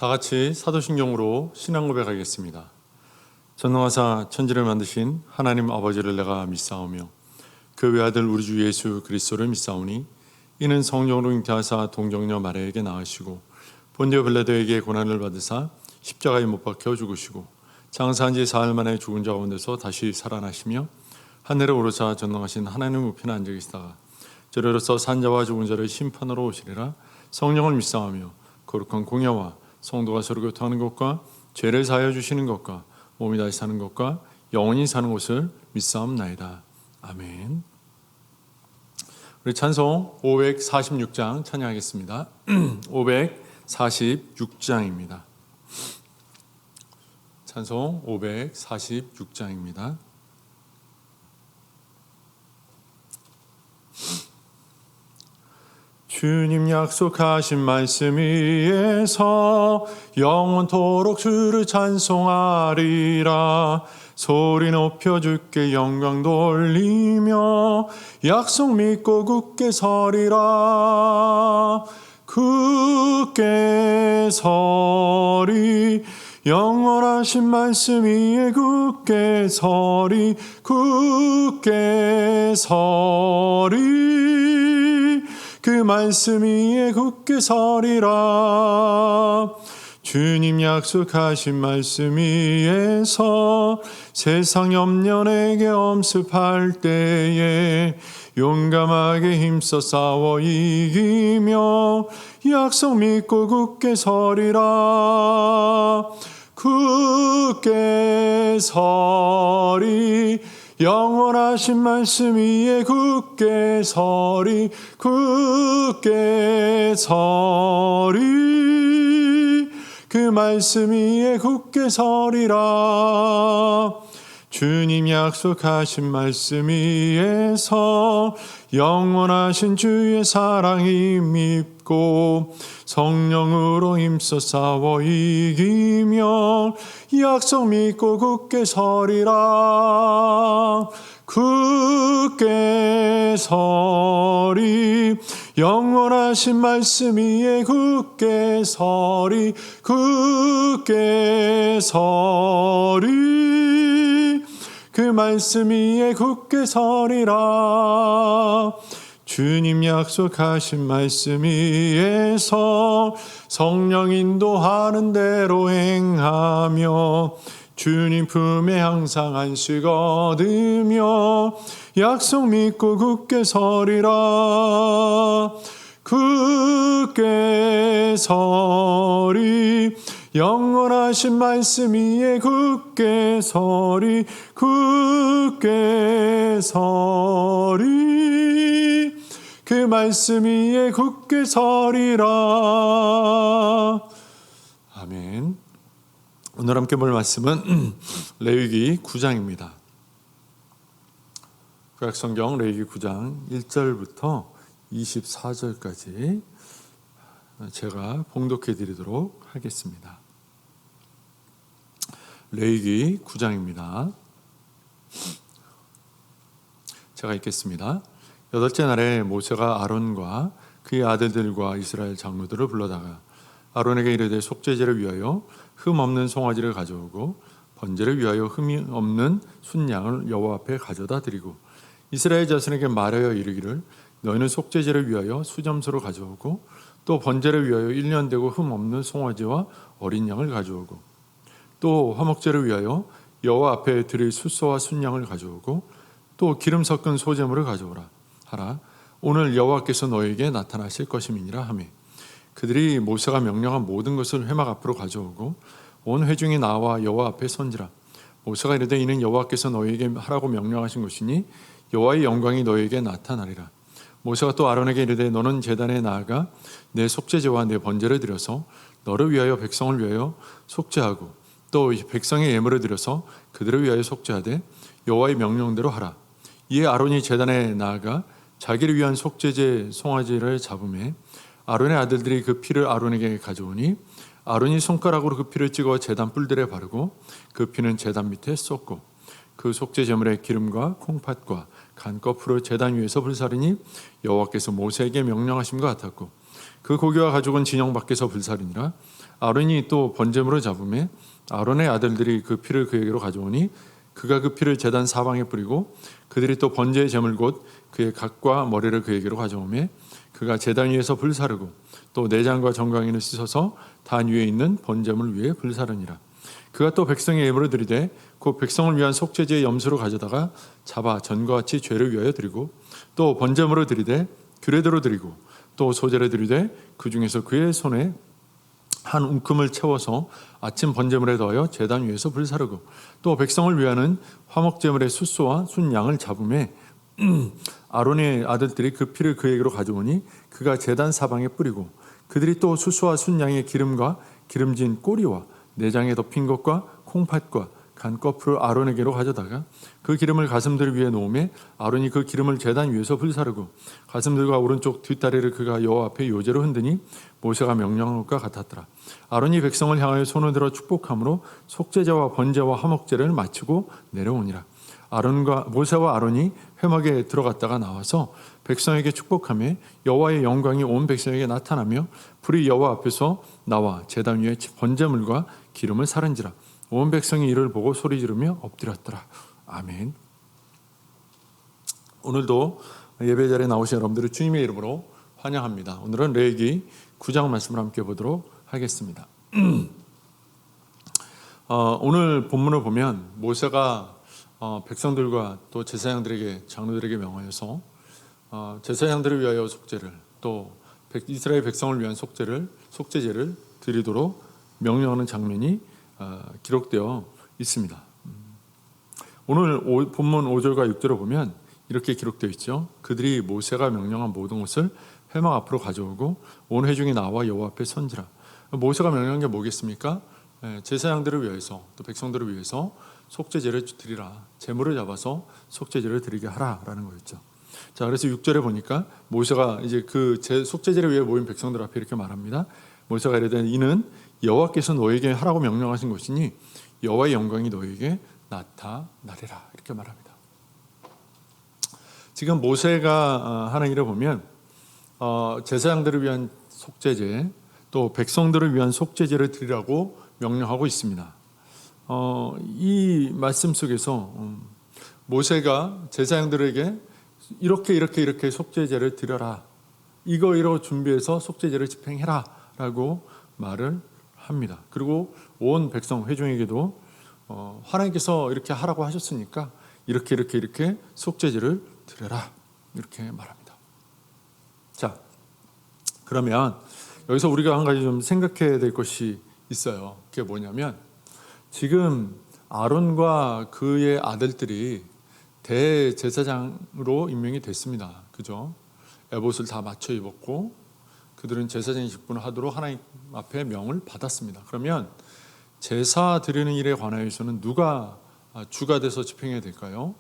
다 같이 사도신경으로 신앙 고백하겠습니다. 전능하사 천지를 만드신 하나님 아버지를 내가 믿사오며 그 외아들 우리 주 예수 그리스도를 믿사오니 이는 성령으로 잉태하사 동정녀 마리아에게 낳으시고 본디오 빌라도에게 고난을 받으사 십자가에 못 박혀 죽으시고 장사한 지 사흘 만에 죽은 자 가운데서 다시 살아나시며 하늘에 오르사 전능하신 하나님 우편에 앉아 계시다가 저리로서 산자와 죽은 자를 심판으로 오시리라. 성령을 믿사오며 거룩한 공예와 성도가 서로 교통하는 것과 죄를 사하여 주시는 것과 몸이 다시 사는 것과 영원히 사는 것을 믿사옵나이다. 아멘. 우리 찬송 546장 찬양하겠습니다. 546장입니다. 찬송 546장입니다. 주님 약속하신 말씀 위에서 영원토록 주를 찬송하리라. 소리 높여 주께 영광 돌리며 약속 믿고 굳게 서리라. 굳게 서리 영원하신 말씀 위에 굳게 서리. 굳게 서리 그 말씀 위에 굳게 서리라. 주님 약속하신 말씀 위에서 세상 염려에게 엄습할 때에 용감하게 힘써 싸워 이기며 약속 믿고 굳게 서리라. 굳게 서리 영원하신 말씀 위에 굳게 서리. 굳게 서리 그 말씀 위에 굳게 서리라. 주님 약속하신 말씀 위에서 영원하신 주의 사랑이 밉고 성령으로 힘써 싸워 이기며 약속 믿고 굳게 서리라. 굳게 서리 영원하신 말씀 위에 굳게 서리. 굳게 서리 그 말씀 위에 굳게 서리라. 주님 약속하신 말씀 위에서 성령 인도하는 대로 행하며 주님 품에 항상 안식 얻으며 약속 믿고 굳게 서리라. 굳게 서리 영원하신 말씀 위에 굳게 서리. 굳게 서리 그 말씀 위에 굳게 서리라. 아멘. 오늘 함께 볼 말씀은 레위기 9장입니다. 구약성경 레위기 9장 1절부터 24절까지 제가 봉독해 드리도록 하겠습니다. 레위기 9장입니다. 제가 읽겠습니다. 여덟째 날에 모세가 아론과 그의 아들들과 이스라엘 장로들을 불러다가 아론에게 이르되 속죄제를 위하여 흠 없는 송아지를 가져오고 번제를 위하여 흠이 없는 순양을 여호와 앞에 가져다 드리고 이스라엘 자손에게 말하여 이르기를 너희는 속죄제를 위하여 수점소를 가져오고 또 번제를 위하여 1년 되고 흠 없는 송아지와 어린 양을 가져오고 또 화목제를 위하여 여호와 앞에 드릴 숫소와 순양을 가져오고 또 기름 섞은 소제물을 가져오라 하라. 오늘 여호와께서 너희에게 나타나실 것임이니라 하매 그들이 모세가 명령한 모든 것을 회막 앞으로 가져오고 온 회중이 나와 여호와 앞에 선지라. 모세가 이르되 이는 여호와께서 너희에게 하라고 명령하신 것이니 여호와의 영광이 너희에게 나타나리라. 모세가 또 아론에게 이르되 너는 제단에 나아가 내 속죄제와 내 번제를 드려서 너를 위하여 백성을 위하여 속죄하고 또 백성의 예물을 드려서 그들을 위하여 속죄하되 여호와의 명령대로 하라. 이에 아론이 제단에 나아가 자기를 위한 속죄제 송아지를 잡음에 아론의 아들들이 그 피를 아론에게 가져오니 아론이 손가락으로 그 피를 찍어 제단 뿔들에 바르고 그 피는 제단 밑에 쏟고 그 속죄제물에 기름과 콩팥과 간꺼풀을 제단 위에서 불사르니 여호와께서 모세에게 명령하신 것 같았고 그 고기와 가죽은 진영 밖에서 불사르니라. 아론이 또 번제물을 잡음에 아론의 아들들이 그 피를 그에게로 가져오니 그가 그 피를 제단 사방에 뿌리고 그들이 또 번제의 제물 곧 그의 각과 머리를 그에게로 가져오매 그가 제단 위에서 불사르고 또 내장과 정강이를 씻어서 단 위에 있는 번제물 위에 불사르니라. 그가 또 백성의 예물을 드리되 그 백성을 위한 속죄제의 염소로 가져다가 잡아 전과 같이 죄를 위하여 드리고 또 번제물을 드리되 규례대로 드리고 또 소제를 드리되 그 중에서 그의 손에 한 움큼을 채워서 아침 번제물에 더하여 제단 위에서 불사르고 또 백성을 위하는 화목제물의 숫소와 순양을 잡음에 아론의 아들들이 그 피를 그에게로 가져오니 그가 제단 사방에 뿌리고 그들이 또 숫소와 순양의 기름과 기름진 꼬리와 내장에 덮인 것과 콩팥과 간 거풀을 아론에게로 가져다가 그 기름을 가슴들 위에 놓음에 아론이 그 기름을 제단 위에서 불사르고 가슴들과 오른쪽 뒷다리를 그가 여호와 앞에 요제로 흔드니 모세가 명령한 것과 같았더라. 아론이 백성을 향하여 손을 들어 축복함으로 속죄제와 번제와 화목제를 마치고 내려오니라. 모세와 아론이 회막에 들어갔다가 나와서 백성에게 축복하며 여호와의 영광이 온 백성에게 나타나며 불이 여호와 앞에서 나와 제단 위에 번제물과 기름을 사른지라. 온 백성이 이를 보고 소리 지르며 엎드렸더라. 아멘. 오늘도 예배 자리에 나오신 여러분들을 주님의 이름으로 환영합니다. 오늘은 레위기 9장 말씀을 함께 보도록 하겠습니다. 오늘 본문을 보면 모세가 백성들과 또 제사장들에게 장로들에게 명하여서 제사장들을 위하여 속죄를 또 이스라엘 백성을 위한 속죄제를 드리도록 명령하는 장면이 기록되어 있습니다. 오늘 본문 5절과 6절을 보면 이렇게 기록되어 있죠. 그들이 모세가 명령한 모든 것을 회막 앞으로 가져오고 온 회중이 나와 여호와 앞에 선지라. 모세가 명령한 게 뭐겠습니까? 제사장들을 위해서 또 백성들을 위해서 속죄제를 드리라. 제물을 잡아서 속죄제를 드리게 하라라는 거였죠. 자, 그래서 6절에 보니까 모세가 이제 그 속죄제를 위해 모인 백성들 앞에 이렇게 말합니다. 모세가 이르되 이는 여호와께서 너에게 하라고 명령하신 것이니 여호와의 영광이 너에게 나타나리라. 이렇게 말합니다. 지금 모세가 하는 일을 보면 제사장들을 위한 속죄제 또 백성들을 위한 속죄제를 드리라고 명령하고 있습니다. 이 말씀 속에서 모세가 제사장들에게 이렇게 속죄제를 드려라. 이거 준비해서 속죄제를 집행해라 라고 말을 합니다. 그리고 온 백성 회중에게도 하나님께서 이렇게 하라고 하셨으니까 이렇게 속죄제를 드려라 이렇게 말합니다. 자, 그러면 여기서 우리가 한 가지 좀 생각해야 될 것이 있어요. 그게 뭐냐면 지금 아론과 그의 아들들이 대제사장으로 임명이 됐습니다. 그죠? 에봇을 다 맞춰 입었고 그들은 제사장의 직분을 하도록 하나님 앞에 명을 받았습니다. 그러면 제사 드리는 일에 관하여서는 누가 주가 돼서 집행해야 될까요?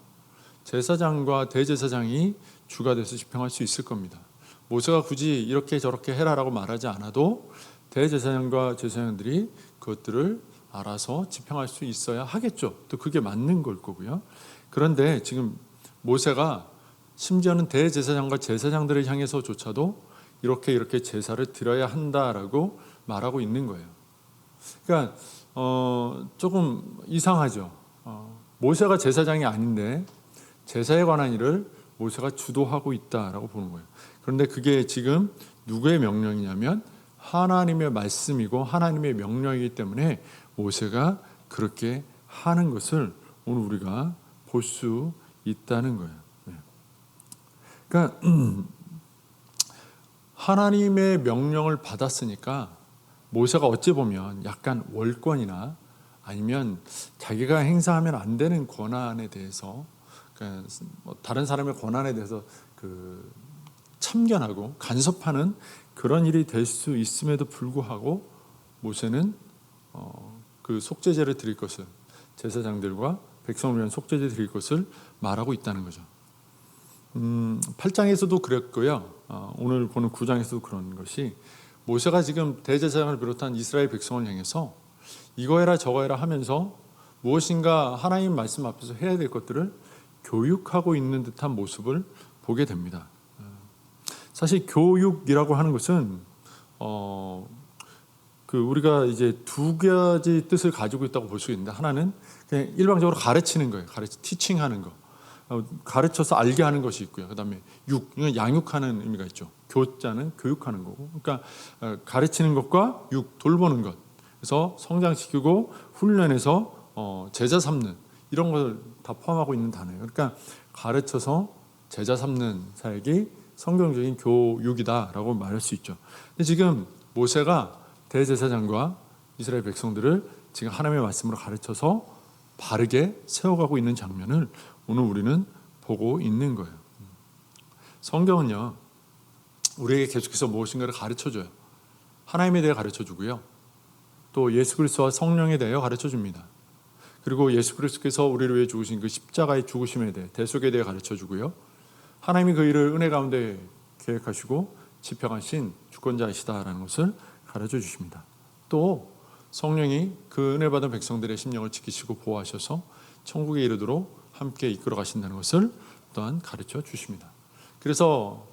제사장과 대제사장이 주가 돼서 집행할 수 있을 겁니다. 모세가 굳이 이렇게 저렇게 해라라고 말하지 않아도 대제사장과 제사장들이 그것들을 알아서 집행할 수 있어야 하겠죠. 또 그게 맞는 걸 거고요. 그런데 지금 모세가 심지어는 대제사장과 제사장들을 향해서조차도 이렇게 제사를 드려야 한다라고 말하고 있는 거예요. 그러니까 조금 이상하죠. 모세가 제사장이 아닌데 제사에 관한 일을 모세가 주도하고 있다라고 보는 거예요. 그런데 그게 지금 누구의 명령이냐면 하나님의 말씀이고 하나님의 명령이기 때문에 모세가 그렇게 하는 것을 오늘 우리가 볼 수 있다는 거예요. 그러니까 하나님의 명령을 받았으니까 모세가 어찌 보면 약간 월권이나 아니면 자기가 행사하면 안 되는 권한에 대해서 그러니까 다른 사람의 권한에 대해서 참견하고 간섭하는 그런 일이 될 수 있음에도 불구하고 모세는 그 속죄제를 드릴 것을 제사장들과 백성을 위한 속죄제 드릴 것을 말하고 있다는 거죠. 8장에서도 그랬고요. 오늘 보는 9장에서도 그런 것이 모세가 지금 대제사장을 비롯한 이스라엘 백성을 향해서 이거 해라 저거 해라 하면서 무엇인가 하나님 말씀 앞에서 해야 될 것들을 교육하고 있는 듯한 모습을 보게 됩니다. 사실 교육이라고 하는 것은 우리가 이제 두 가지 뜻을 가지고 있다고 볼 수 있는데, 하나는 그냥 일방적으로 가르치는 거예요. 티칭하는 거. 가르쳐서 알게 하는 것이 있고요. 그다음에 이건 양육하는 의미가 있죠. 교자는 교육하는 거고. 그러니까 가르치는 것과 돌보는 것. 그래서 성장시키고 훈련해서 제자 삼는 이런 걸 다 포함하고 있는 단어예요. 그러니까 가르쳐서 제자 삼는 사역이 성경적인 교육이다라고 말할 수 있죠. 근데 지금 모세가 대제사장과 이스라엘 백성들을 지금 하나님의 말씀으로 가르쳐서 바르게 세워가고 있는 장면을 오늘 우리는 보고 있는 거예요. 성경은요, 우리에게 계속해서 무엇인가를 가르쳐줘요. 하나님에 대해 가르쳐주고요, 또 예수 그리스도와 성령에 대하여 가르쳐줍니다. 그리고 예수 그리스도께서 우리를 위해 죽으신 그 십자가의 죽으심에 대해, 대속에 대해 가르쳐주고요, 하나님이 그 일을 은혜 가운데 계획하시고 집행하신 주권자이시다라는 것을 가르쳐 주십니다. 또 성령이 그 은혜 받은 백성들의 심령을 지키시고 보호하셔서 천국에 이르도록 함께 이끌어 가신다는 것을 또한 가르쳐 주십니다. 그래서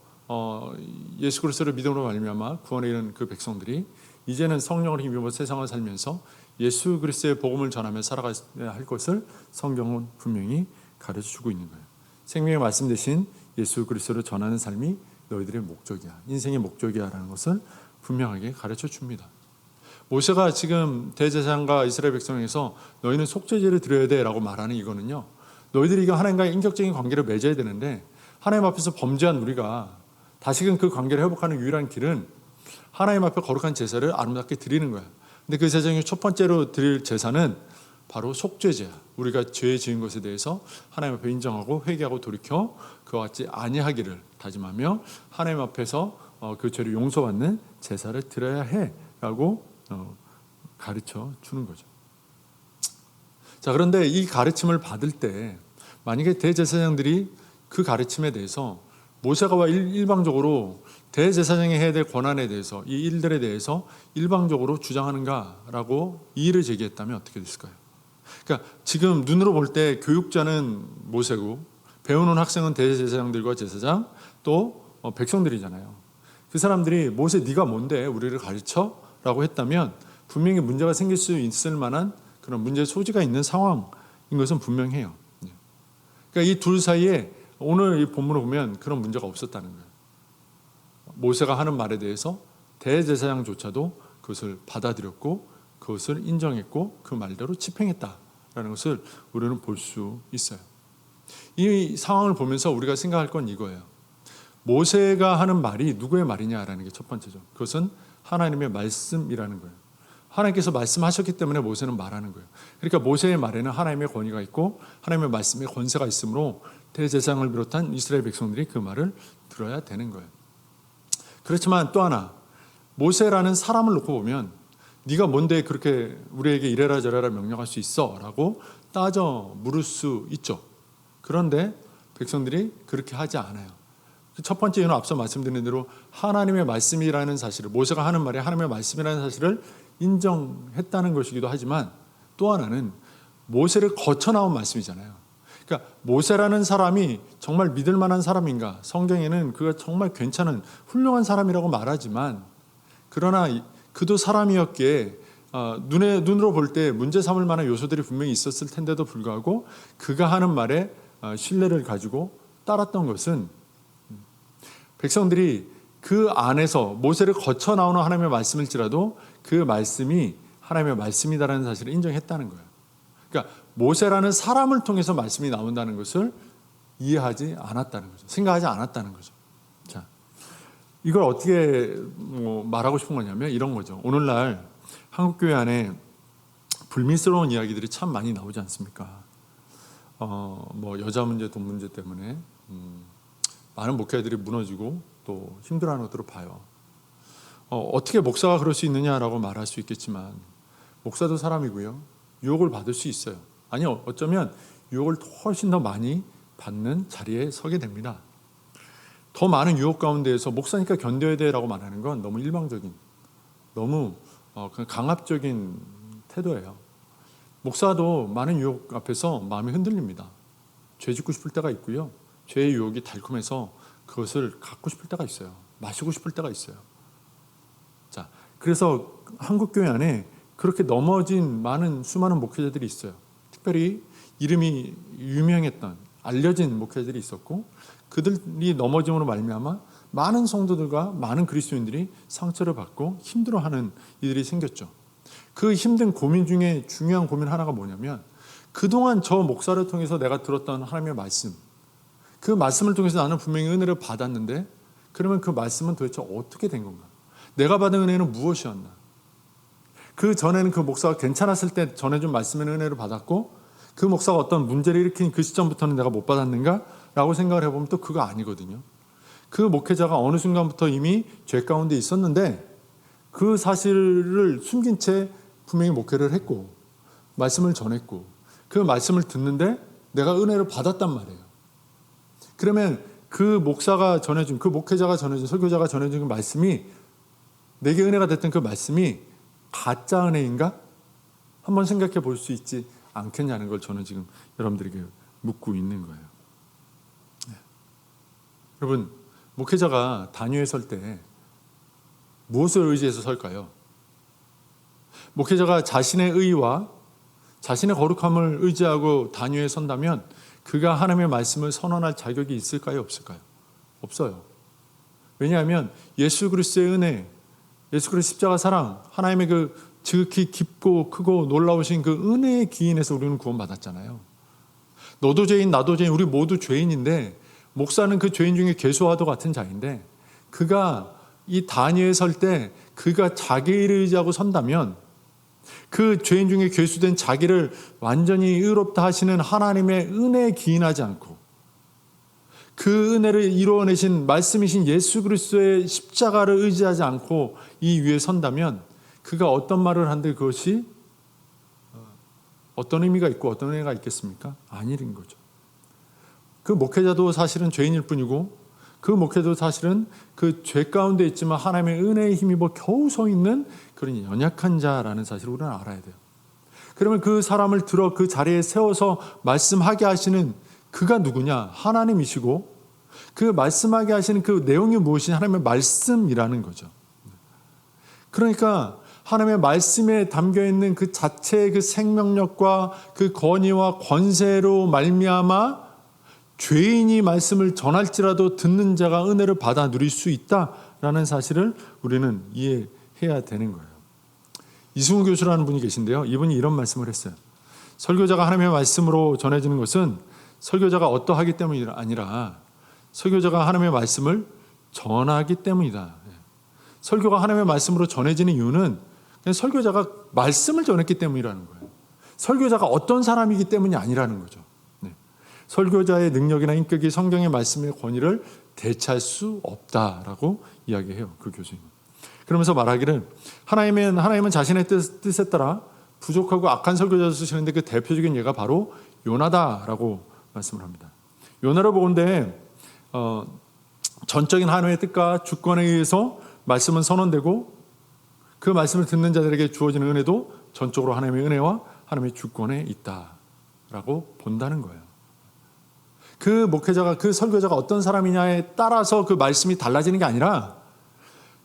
예수 그리스도를 믿음으로 말미암아 구원에 이른 그 백성들이 이제는 성령을 힘입어 세상을 살면서 예수 그리스도의 복음을 전하며 살아가야 할 것을 성경은 분명히 가르쳐 주고 있는 거예요. 생명의 말씀 대신 예수 그리스도를 전하는 삶이 너희들의 목적이야, 인생의 목적이야라는 것을 분명하게 가르쳐 줍니다. 모세가 지금 대제사장과 이스라엘 백성에게서 너희는 속죄제를 드려야 돼라고 말하는 이거는요, 너희들이 이거 하나님과의 인격적인 관계를 맺어야 되는데 하나님 앞에서 범죄한 우리가 다시금 그 관계를 회복하는 유일한 길은 하나님 앞에 거룩한 제사를 아름답게 드리는 거야. 근데 그 제사 중에 첫 번째로 드릴 제사는 바로 속죄제야. 우리가 죄 지은 것에 대해서 하나님 앞에 인정하고 회개하고 돌이켜 그와 같이 아니하기를 다짐하며 하나님 앞에서 그 죄를 용서받는 제사를 드려야 해라고 가르쳐 주는 거죠. 자, 그런데 이 가르침을 받을 때 만약에 대제사장들이 그 가르침에 대해서 모세가 일방적으로 대제사장이 해야 될 권한에 대해서, 이 일들에 대해서 일방적으로 주장하는가라고 이의를 제기했다면 어떻게 됐을까요? 그러니까 지금 눈으로 볼 때 교육자는 모세고 배우는 학생은 대제사장들과 제사장 또 백성들이잖아요. 그 사람들이 모세 네가 뭔데 우리를 가르쳐? 라고 했다면 분명히 문제가 생길 수 있을 만한 그런 문제의 소지가 있는 상황인 것은 분명해요. 그러니까 이 둘 사이에 오늘 이 본문을 보면 그런 문제가 없었다는 거예요. 모세가 하는 말에 대해서 대제사장조차도 그것을 받아들였고 그것을 인정했고 그 말대로 집행했다라는 것을 우리는 볼 수 있어요. 이 상황을 보면서 우리가 생각할 건 이거예요. 모세가 하는 말이 누구의 말이냐라는 게 첫 번째죠. 그것은 하나님의 말씀이라는 거예요. 하나님께서 말씀하셨기 때문에 모세는 말하는 거예요. 그러니까 모세의 말에는 하나님의 권위가 있고 하나님의 말씀에 권세가 있으므로 대제사장을 비롯한 이스라엘 백성들이 그 말을 들어야 되는 거예요. 그렇지만 또 하나, 모세라는 사람을 놓고 보면 네가 뭔데 그렇게 우리에게 이래라 저래라 명령할 수 있어? 라고 따져 물을 수 있죠. 그런데 백성들이 그렇게 하지 않아요. 첫 번째 이유는 앞서 말씀드린 대로 하나님의 말씀이라는 사실을, 모세가 하는 말이 하나님의 말씀이라는 사실을 인정했다는 것이기도 하지만 또 하나는 모세를 거쳐 나온 말씀이잖아요. 그러니까 모세라는 사람이 정말 믿을 만한 사람인가? 성경에는 그가 정말 괜찮은 훌륭한 사람이라고 말하지만 그러나 그도 사람이었기에 눈으로 볼 때 문제 삼을 만한 요소들이 분명히 있었을 텐데도 불구하고 그가 하는 말에 신뢰를 가지고 따랐던 것은 백성들이 그 안에서 모세를 거쳐 나오는 하나님의 말씀일지라도 그 말씀이 하나님의 말씀이다라는 사실을 인정했다는 거예요. 그러니까 모세라는 사람을 통해서 말씀이 나온다는 것을 이해하지 않았다는 거죠. 생각하지 않았다는 거죠. 자, 이걸 어떻게 말하고 싶은 거냐면 이런 거죠. 오늘날 한국교회 안에 불미스러운 이야기들이 참 많이 나오지 않습니까? 여자 문제, 돈 문제 때문에 많은 목회자들이 무너지고 또 힘들어하는 것들을 봐요. 어떻게 목사가 그럴 수 있느냐라고 말할 수 있겠지만 목사도 사람이고요. 유혹을 받을 수 있어요. 아니요, 어쩌면 유혹을 훨씬 더 많이 받는 자리에 서게 됩니다. 더 많은 유혹 가운데에서 목사니까 견뎌야 돼라고 말하는 건 너무 일방적인, 너무 강압적인 태도예요. 목사도 많은 유혹 앞에서 마음이 흔들립니다. 죄 짓고 싶을 때가 있고요. 죄의 유혹이 달콤해서 그것을 갖고 싶을 때가 있어요. 마시고 싶을 때가 있어요. 자, 그래서 한국 교회 안에 그렇게 넘어진 수많은 목회자들이 있어요. 특별히 이름이 유명했던 알려진 목회자들이 있었고, 그들이 넘어짐으로 말미암아 많은 성도들과 많은 그리스도인들이 상처를 받고 힘들어하는 일들이 생겼죠. 그 힘든 고민 중에 중요한 고민 하나가 뭐냐면, 그동안 저 목사를 통해서 내가 들었던 하나님의 말씀, 그 말씀을 통해서 나는 분명히 은혜를 받았는데, 그러면 그 말씀은 도대체 어떻게 된 건가? 내가 받은 은혜는 무엇이었나? 그 전에는 그 목사가 괜찮았을 때 전해준 말씀에는 은혜를 받았고, 그 목사가 어떤 문제를 일으킨 그 시점부터는 내가 못 받았는가? 라고 생각을 해보면 또 그거 아니거든요. 그 목회자가 어느 순간부터 이미 죄 가운데 있었는데, 그 사실을 숨긴 채 분명히 목회를 했고 말씀을 전했고, 그 말씀을 듣는데 내가 은혜를 받았단 말이에요. 그러면 그 목사가 전해준, 그 목회자가 전해준, 설교자가 전해준 그 말씀이, 내게 은혜가 됐던 그 말씀이 가짜 은혜인가? 한번 생각해 볼 수 있지 않겠냐는 걸 저는 지금 여러분들에게 묻고 있는 거예요. 네. 여러분, 목회자가 단위에 설 때 무엇을 의지해서 설까요? 목회자가 자신의 의와 자신의 거룩함을 의지하고 단위에 선다면 그가 하나님의 말씀을 선언할 자격이 있을까요? 없을까요? 없어요. 왜냐하면 예수 그리스도의 은혜, 예수 그리스도 십자가 사랑, 하나님의 그 지극히 깊고 크고 놀라우신 그 은혜의 기인에서 우리는 구원받았잖아요. 너도 죄인, 나도 죄인, 우리 모두 죄인인데, 목사는 그 죄인 중에 괴수와도 같은 자인데, 그가 이 단위에 설 때 그가 자기를 의지하고 선다면, 그 죄인 중에 괴수된 자기를 완전히 의롭다 하시는 하나님의 은혜에 기인하지 않고, 그 은혜를 이루어내신 말씀이신 예수 그리스도의 십자가를 의지하지 않고 이 위에 선다면, 그가 어떤 말을 한들 그것이 어떤 의미가 있고 어떤 은혜가 있겠습니까? 아니인 거죠. 그 목회자도 사실은 죄인일 뿐이고, 그 목회자도 사실은 그 죄 가운데 있지만 하나님의 은혜에 힘입어 겨우 서 있는 그런 연약한 자라는 사실을 우리는 알아야 돼요. 그러면 그 사람을 들어 그 자리에 세워서 말씀하게 하시는 그가 누구냐? 하나님이시고, 그 말씀하게 하시는 그 내용이 무엇이냐? 하나님의 말씀이라는 거죠. 그러니까 하나님의 말씀에 담겨있는 그 자체의 그 생명력과 그 권위와 권세로 말미암아 죄인이 말씀을 전할지라도 듣는 자가 은혜를 받아 누릴 수 있다라는 사실을 우리는 이해해야 되는 거예요. 이승우 교수라는 분이 계신데요. 이분이 이런 말씀을 했어요. 설교자가 하나님의 말씀으로 전해지는 것은 설교자가 어떠하기 때문이 아니라 설교자가 하나님의 말씀을 전하기 때문이다. 설교가 하나님의 말씀으로 전해지는 이유는 그냥 설교자가 말씀을 전했기 때문이라는 거예요. 설교자가 어떤 사람이기 때문이 아니라는 거죠. 설교자의 능력이나 인격이 성경의 말씀의 권위를 대체할 수 없다라고 이야기해요. 그 교수님은. 그러면서 말하기를 하나님은 자신의 뜻에 따라 부족하고 악한 설교자를 쓰시는데 그 대표적인 예가 바로 요나다라고 말씀을 합니다. 요나를 보건대 전적인 하나님의 뜻과 주권에 의해서 말씀은 선언되고, 그 말씀을 듣는 자들에게 주어지는 은혜도 전적으로 하나님의 은혜와 하나님의 주권에 있다라고 본다는 거예요. 그 목회자가, 그 설교자가 어떤 사람이냐에 따라서 그 말씀이 달라지는 게 아니라,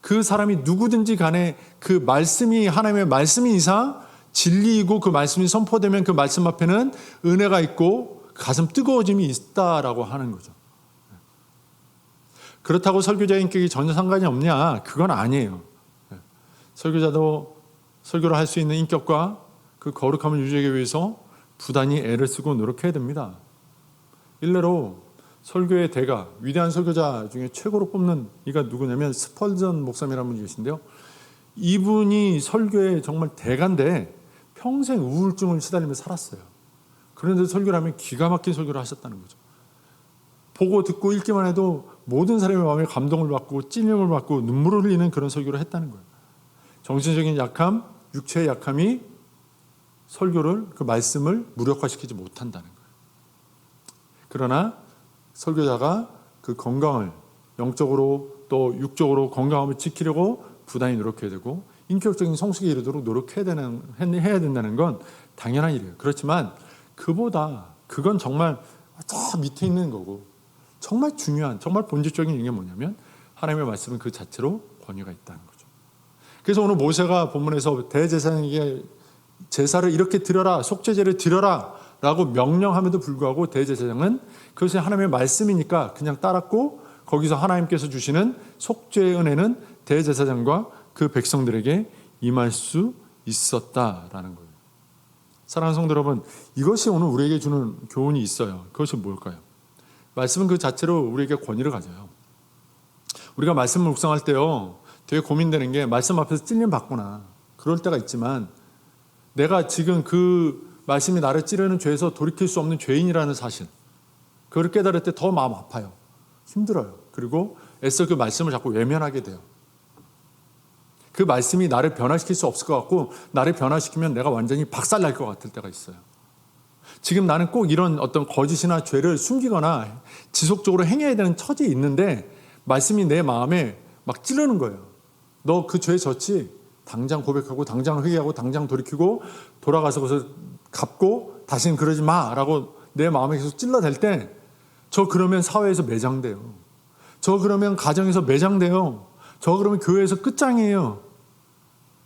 그 사람이 누구든지 간에 그 말씀이 하나님의 말씀인 이상 진리이고, 그 말씀이 선포되면 그 말씀 앞에는 은혜가 있고 가슴 뜨거워짐이 있다라고 하는 거죠. 그렇다고 설교자의 인격이 전혀 상관이 없냐? 그건 아니에요. 설교자도 설교를 할 수 있는 인격과 그 거룩함을 유지하기 위해서 부단히 애를 쓰고 노력해야 됩니다. 일례로 설교의 대가, 위대한 설교자 중에 최고로 꼽는 이가 누구냐면 스펄전 목사님이라는 분이 계신데요. 이분이 설교의 정말 대가인데 평생 우울증을 시달리며 살았어요. 그런데 설교를 하면 기가 막힌 설교를 하셨다는 거죠. 보고 듣고 읽기만 해도 모든 사람의 마음에 감동을 받고 찔림을 받고 눈물을 흘리는 그런 설교를 했다는 거예요. 정신적인 약함, 육체의 약함이 설교를, 그 말씀을 무력화시키지 못한다는 거예요. 그러나 설교자가 그 건강을, 영적으로 또 육적으로 건강함을 지키려고 부단히 노력해야 되고 인격적인 성숙에 이르도록 노력해야 된다는 건 당연한 일이에요. 그렇지만 그건 정말 저 밑에 있는 거고, 정말 중요한, 정말 본질적인 게 뭐냐면 하나님의 말씀은 그 자체로 권위가 있다는 거죠. 그래서 오늘 모세가 본문에서 대제사장에게 제사를 이렇게 드려라, 속죄제를 드려라 라고 명령함에도 불구하고 대제사장은 그것이 하나님의 말씀이니까 그냥 따랐고, 거기서 하나님께서 주시는 속죄의 은혜는 대제사장과 그 백성들에게 임할 수 있었다라는 거예요. 사랑하는 성도 여러분, 이것이 오늘 우리에게 주는 교훈이 있어요. 그것이 뭘까요? 말씀은 그 자체로 우리에게 권위를 가져요. 우리가 말씀을 묵상할 때요, 되게 고민되는 게 말씀 앞에서 찔림 받거나 그럴 때가 있지만, 내가 지금 그 말씀이 나를 찌르는 죄에서 돌이킬 수 없는 죄인이라는 사실, 그걸 깨달을 때 더 마음 아파요. 힘들어요. 그리고 애써 그 말씀을 자꾸 외면하게 돼요. 그 말씀이 나를 변화시킬 수 없을 것 같고, 나를 변화시키면 내가 완전히 박살날 것 같을 때가 있어요. 지금 나는 꼭 이런 어떤 거짓이나 죄를 숨기거나 지속적으로 행해야 되는 처지에 있는데, 말씀이 내 마음에 막 찌르는 거예요. 너 그 죄 졌지? 당장 고백하고 당장 회개하고 당장 돌이키고 돌아가서 그것을 갚고 다시는 그러지 마라고 내 마음에 계속 찔러댈 때, 저 그러면 사회에서 매장돼요. 저 그러면 가정에서 매장돼요. 저 그러면 교회에서 끝장이에요.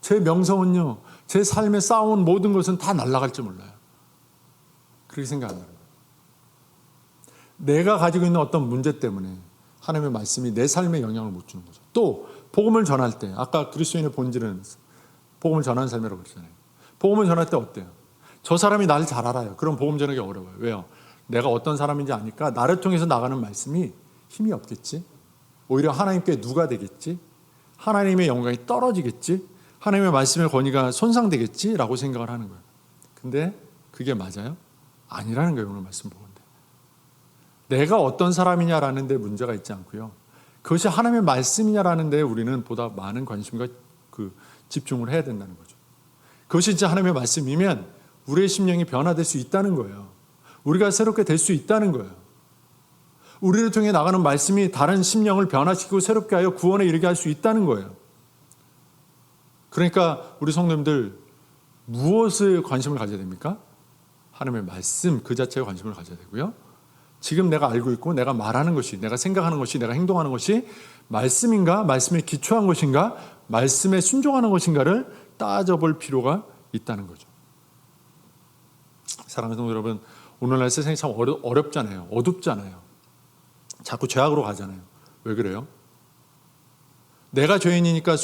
제 명성은요, 제 삶에 쌓아온 모든 것은 다 날아갈지 몰라요. 그렇게 생각합니다. 내가 가지고 있는 어떤 문제 때문에 하나님의 말씀이 내 삶에 영향을 못 주는 거죠. 또 복음을 전할 때, 아까 그리스도인의 본질은 복음을 전하는 삶이라고 그랬잖아요. 복음을 전할 때 어때요? 저 사람이 나를 잘 알아요. 그럼 복음 전하기 어려워요. 왜요? 내가 어떤 사람인지 아니까 나를 통해서 나가는 말씀이 힘이 없겠지. 오히려 하나님께 누가 되겠지. 하나님의 영광이 떨어지겠지. 하나님의 말씀의 권위가 손상되겠지라고 생각을 하는 거예요. 근데 그게 맞아요? 아니라는 거예요. 오늘 말씀 보는데, 내가 어떤 사람이냐라는 데 문제가 있지 않고요, 그것이 하나님의 말씀이냐라는 데 우리는 보다 많은 관심과 집중을 해야 된다는 거죠. 그것이 진짜 하나님의 말씀이면 우리의 심령이 변화될 수 있다는 거예요. 우리가 새롭게 될 수 있다는 거예요. 우리를 통해 나가는 말씀이 다른 심령을 변화시키고 새롭게 하여 구원에 이르게 할 수 있다는 거예요. 그러니까 우리 성도님들, 무엇에 관심을 가져야 됩니까? 하나님의 말씀 그 자체에 관심을 가져야 되고요, 지금 내가 알고 있고 내가 말하는 것이, 내가 생각하는 것이, 내가 행동하는 것이 말씀인가, 말씀에 기초한 것인가, 말씀에 순종하는 것인가를 따져볼 필요가 있다는 거죠. 사랑하는 성도 여러분, 오늘날 세상이 참 어렵잖아요. 어둡잖아요. 자꾸 죄악으로 가잖아요. 왜 그래요? 내가 죄인이니까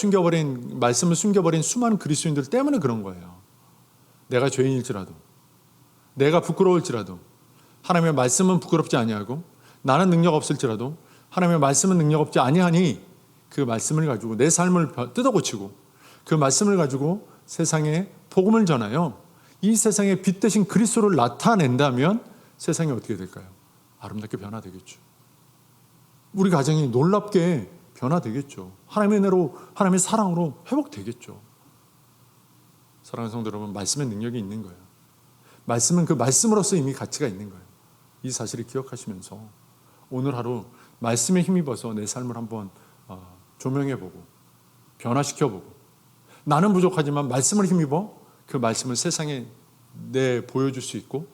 말씀을 숨겨버린 수많은 그리스도인들 때문에 그런 거예요. 내가 죄인일지라도, 내가 부끄러울지라도 하나님의 말씀은 부끄럽지 아니하고, 나는 능력 없을지라도 하나님의 말씀은 능력 없지 아니하니, 그 말씀을 가지고 내 삶을 뜯어고치고 그 말씀을 가지고 세상에 복음을 전하여 이 세상에 빛 대신 그리스도를 나타낸다면 세상이 어떻게 될까요? 아름답게 변화되겠죠. 우리 가정이 놀랍게 변화되겠죠. 하나님의 은혜로, 하나님의 사랑으로 회복되겠죠. 사랑하는 성도 여러분, 말씀의 능력이 있는 거예요. 말씀은 그 말씀으로서 이미 가치가 있는 거예요. 이 사실을 기억하시면서 오늘 하루 말씀에 힘입어서 내 삶을 한번 조명해보고 변화시켜보고, 나는 부족하지만 말씀을 힘입어 그 말씀을 세상에 보여줄 수 있고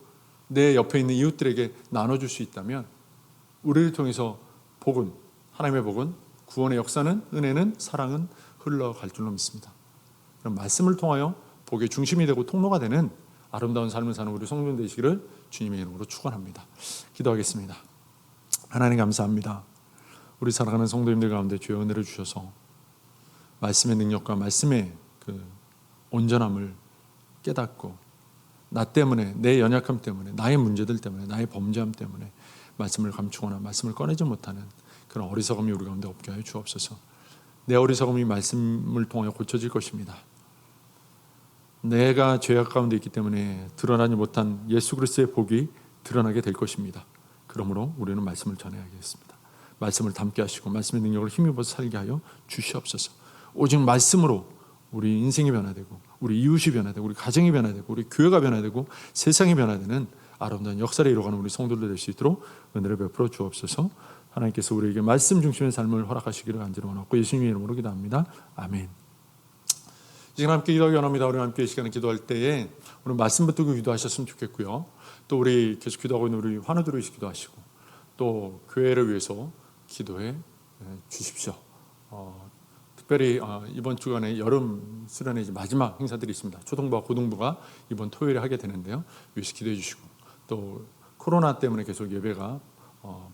내 옆에 있는 이웃들에게 나눠줄 수 있다면, 우리를 통해서 복은, 하나님의 복은, 구원의 역사는, 은혜는, 사랑은 흘러갈 줄로 믿습니다. 그럼 말씀을 통하여 복의 중심이 되고 통로가 되는 아름다운 삶을 사는 우리 성도님 되시기를 주님의 이름으로 축원합니다. 기도하겠습니다. 하나님 감사합니다. 우리 사랑하는 성도님들 가운데 주의 은혜를 주셔서 말씀의 능력과 말씀의 그 온전함을 깨닫고, 나 때문에, 내 연약함 때문에, 나의 문제들 때문에, 나의 범죄함 때문에 말씀을 감추거나 말씀을 꺼내지 못하는 그런 어리석음이 우리 가운데 없게 하여 주옵소서. 내 어리석음이 말씀을 통하여 고쳐질 것입니다. 내가 죄악 가운데 있기 때문에 드러나지 못한 예수 그리스도의 복이 드러나게 될 것입니다. 그러므로 우리는 말씀을 전해야겠습니다. 말씀을 담게 하시고 말씀의 능력을 힘입어서 살게 하여 주시옵소서. 오직 말씀으로 우리 인생이 변화되고, 우리 이웃이 변화되고, 우리 가정이 변화되고, 우리 교회가 변화되고, 세상이 변화되는 아름다운 역사를 이루어가는 우리 성도들 될 수 있도록 은혜를 베풀어 주옵소서. 하나님께서 우리에게 말씀 중심의 삶을 허락하시기를 간절히 원하고 예수님의 이름으로 기도합니다. 아멘. 이 시간 함께 기도하기 원합니다. 우리 함께 이 시간에 기도할 때에 오늘 말씀 붙들고 기도하셨으면 좋겠고요. 또 우리 계속 기도하고 있는 우리 환우들을 위해서 기도하시고, 또 교회를 위해서 기도해 주십시오. 특별히 이번 주간에 여름 수련회 마지막 행사들이 있습니다. 초등부와 고등부가 이번 토요일에 하게 되는데요. 유시 기도해 주시고, 또 코로나 때문에 계속 예배가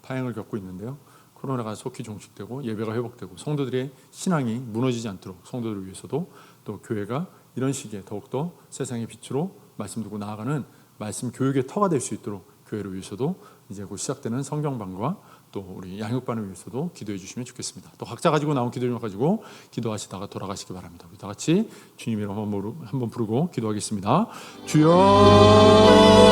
파행을 겪고 있는데요. 코로나가 속히 종식되고 예배가 회복되고 성도들의 신앙이 무너지지 않도록 성도들을 위해서도, 또 교회가 이런 시기에 더욱더 세상의 빛으로 말씀 듣고 나아가는 말씀 교육의 터가 될 수 있도록 교회를 위해서도 이제 곧 시작되는 성경반과 또 우리 양육반을 위해서도 기도해 주시면 좋겠습니다. 또 각자 가지고 나온 기도를 가지고 기도하시다가 돌아가시기 바랍니다. 우리 다 같이 주님 이름 한번 부르고 기도하겠습니다. 주여